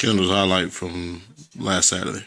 Kendall's highlight from last Saturday.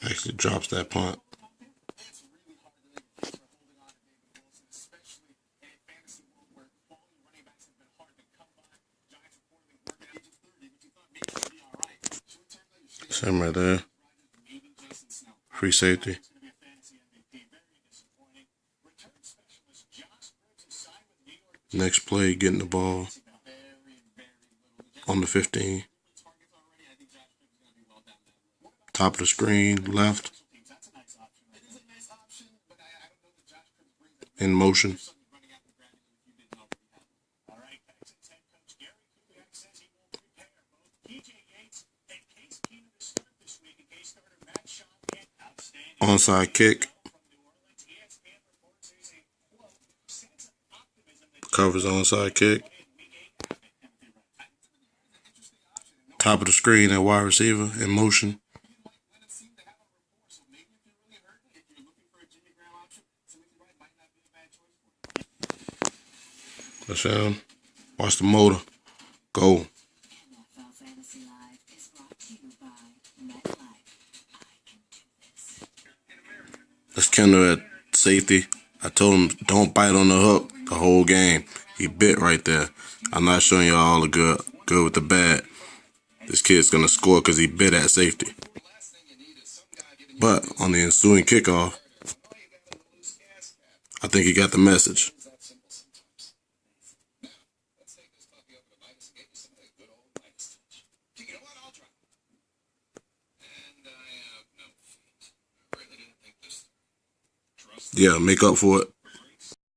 Actually drops that punt. That's him right there. Free safety. Next play, getting the ball on the 15. Top of the screen, left. In motion. Onside kick. Covers onside kick. Top of the screen at wide receiver in motion. That's him. Watch the motor. Go. That's Kendall at safety. I told him don't bite on the hook the whole game. He bit right there. I'm not showing y'all all the good with the bad. This kid's going to score because he bit at safety. But on the ensuing kickoff, I think he got the message. Yeah, make up for it.